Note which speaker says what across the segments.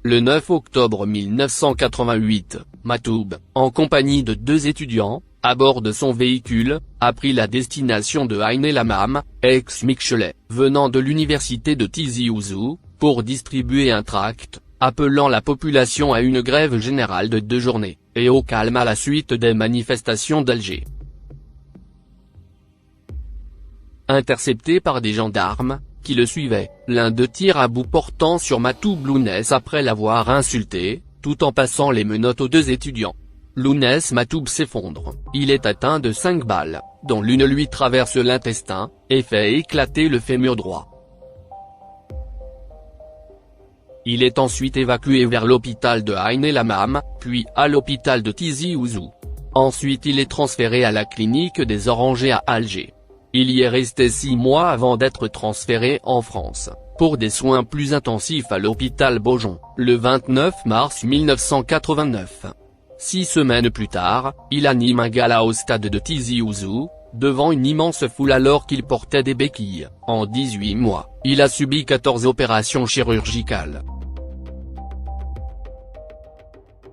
Speaker 1: Le 9 octobre 1988, Matoub, en compagnie de 2 étudiants, à bord de son véhicule, a pris la destination de Ain El Hammam, ex-Michelet, venant de l'université de Tizi Ouzou, pour distribuer un tract, appelant la population à une grève générale de 2 journées, et au calme à la suite des manifestations d'Alger. Intercepté par des gendarmes, qui le suivaient, l'un d'eux tire à bout portant sur Matoub Lounès après l'avoir insulté, tout en passant les menottes aux 2 étudiants. Lounès Matoub s'effondre, il est atteint de 5 balles, dont l'une lui traverse l'intestin, et fait éclater le fémur droit. Il est ensuite évacué vers l'hôpital de Ain El Hammam, puis à l'hôpital de Tizi Ouzou. Ensuite il est transféré à la clinique des Orangers à Alger. Il y est resté 6 mois avant d'être transféré en France, pour des soins plus intensifs à l'hôpital Beaujon, le 29 mars 1989. 6 semaines plus tard, il anime un gala au stade de Tizi Ouzou, devant une immense foule alors qu'il portait des béquilles. En 18 mois, il a subi 14 opérations chirurgicales.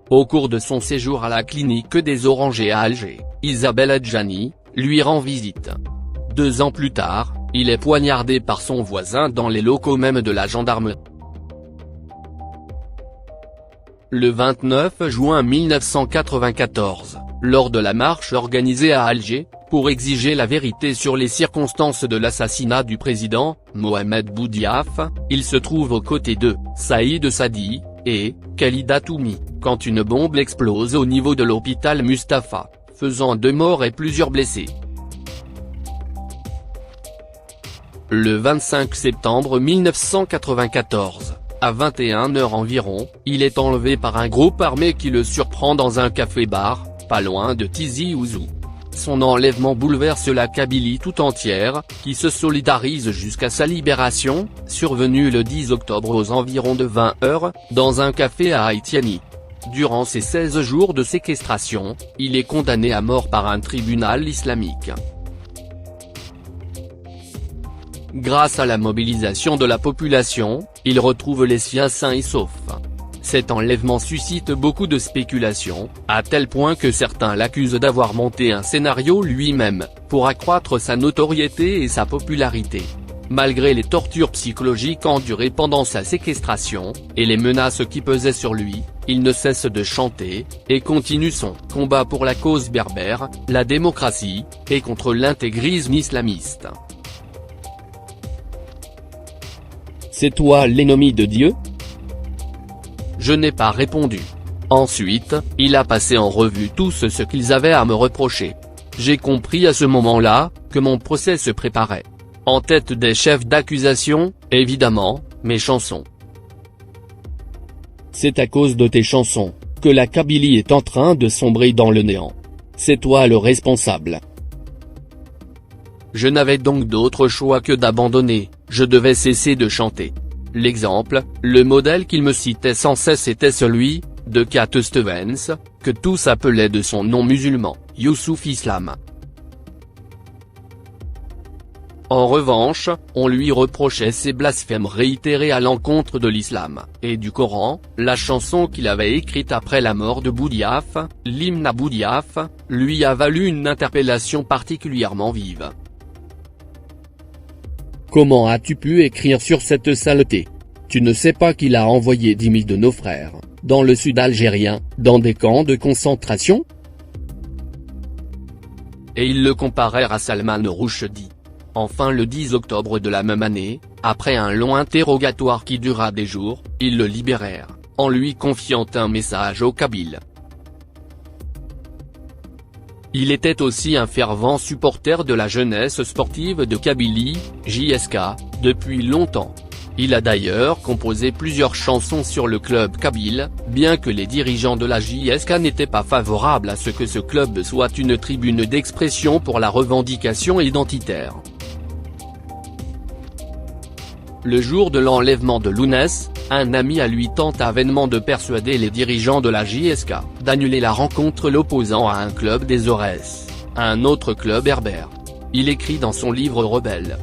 Speaker 1: Au cours de son séjour à la clinique des Orangers à Alger, Isabelle Adjani lui rend visite. 2 ans plus tard, il est poignardé par son voisin dans les locaux même de la gendarmerie. Le 29 juin 1994, lors de la marche organisée à Alger, pour exiger la vérité sur les circonstances de l'assassinat du président, Mohamed Boudiaf, il se trouve aux côtés de Saïd Sadi et Khalida Toumi, quand une bombe explose au niveau de l'hôpital Mustapha, faisant 2 morts et plusieurs blessés. Le 25 septembre 1994, à 21 h environ, il est enlevé par un groupe armé qui le surprend dans un café-bar, pas loin de Tizi Ouzou. Son enlèvement bouleverse la Kabylie tout entière, qui se solidarise jusqu'à sa libération, survenue le 10 octobre aux environs de 20 h, dans un café à Haïtiani. Durant ces 16 jours de séquestration, il est condamné à mort par un tribunal islamique. Grâce à la mobilisation de la population, il retrouve les siens sains et saufs. Cet enlèvement suscite beaucoup de spéculations, à tel point que certains l'accusent d'avoir monté un scénario lui-même, pour accroître sa notoriété et sa popularité. Malgré les tortures psychologiques endurées pendant sa séquestration, et les menaces qui pesaient sur lui, il ne cesse de chanter, et continue son combat pour la cause berbère, la démocratie, et contre l'intégrisme islamiste. C'est toi l'ennemi de Dieu ? Je n'ai pas répondu. Ensuite, il a passé en revue tout ce qu'ils avaient à me reprocher. J'ai compris à ce moment-là, que mon procès se préparait. En tête des chefs d'accusation, évidemment, mes chansons. C'est à cause de tes chansons, que la Kabylie est en train de sombrer dans le néant. C'est toi le responsable. Je n'avais donc d'autre choix que d'abandonner, je devais cesser de chanter. L'exemple, le modèle qu'il me citait sans cesse était celui, de Cat Stevens, que tous appelaient de son nom musulman, Youssouf Islam. En revanche, on lui reprochait ses blasphèmes réitérés à l'encontre de l'islam, et du Coran. La chanson qu'il avait écrite après la mort de Boudiaf, l'hymne à Boudiaf, lui a valu une interpellation particulièrement vive. Comment as-tu pu écrire sur cette saleté ? Tu ne sais pas qu'il a envoyé 10 000 de nos frères, dans le sud algérien, dans des camps de concentration ? Et ils le comparèrent à Salman Rushdie. Enfin le 10 octobre de la même année, après un long interrogatoire qui dura des jours, ils le libérèrent, en lui confiant un message aux Kabyles. Il était aussi un fervent supporter de la jeunesse sportive de Kabylie, JSK, depuis longtemps. Il a d'ailleurs composé plusieurs chansons sur le club kabyle, bien que les dirigeants de la JSK n'étaient pas favorables à ce que ce club soit une tribune d'expression pour la revendication identitaire. Le jour de l'enlèvement de Lounès, un ami à lui tenta vainement de persuader les dirigeants de la JSK d'annuler la rencontre l'opposant à un club des Aurès, un autre club berbère. Il écrit dans son livre Rebelle.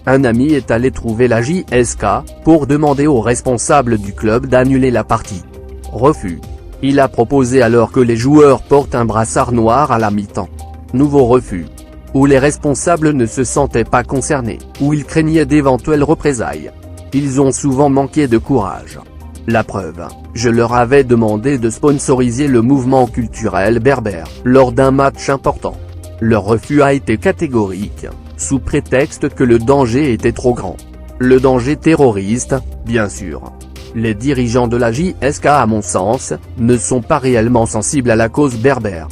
Speaker 1: un ami est allé trouver la JSK, pour demander aux responsables du club d'annuler la partie. Refus. Il a proposé alors que les joueurs portent un brassard noir à la mi-temps. Nouveau refus. Où les responsables ne se sentaient pas concernés, où ils craignaient d'éventuelles représailles. Ils ont souvent manqué de courage. La preuve, je leur avais demandé de sponsoriser le mouvement culturel berbère, lors d'un match important. Leur refus a été catégorique, sous prétexte que le danger était trop grand. Le danger terroriste, bien sûr. Les dirigeants de la JSK, à mon sens, ne sont pas réellement sensibles à la cause berbère.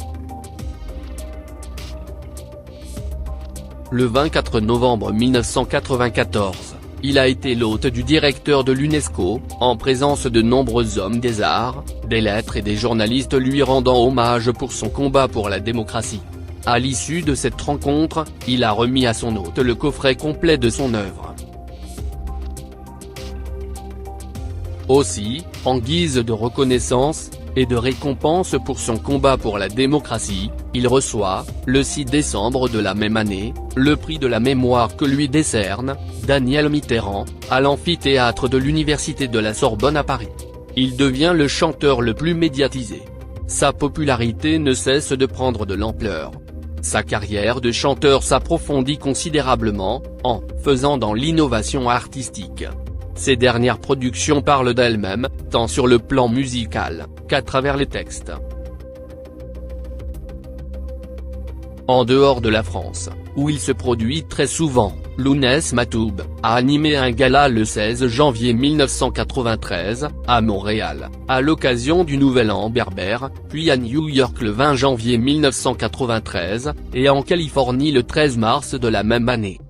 Speaker 1: Le 24 novembre 1994, il a été l'hôte du directeur de l'UNESCO, en présence de nombreux hommes des arts, des lettres et des journalistes lui rendant hommage pour son combat pour la démocratie. À l'issue de cette rencontre, il a remis à son hôte le coffret complet de son œuvre. Aussi, en guise de reconnaissance et de récompense pour son combat pour la démocratie, il reçoit, le 6 décembre de la même année, le prix de la mémoire que lui décerne Daniel Mitterrand, à l'amphithéâtre de l'Université de la Sorbonne à Paris. Il devient le chanteur le plus médiatisé. Sa popularité ne cesse de prendre de l'ampleur. Sa carrière de chanteur s'approfondit considérablement, en faisant dans l'innovation artistique. Ses dernières productions parlent d'elles-mêmes, tant sur le plan musical, qu'à travers les textes. En dehors de la France, où il se produit très souvent, Lounès Matoub a animé un gala le 16 janvier 1993, à Montréal, à l'occasion du Nouvel An berbère, puis à New York le 20 janvier 1993, et en Californie le 13 mars de la même année.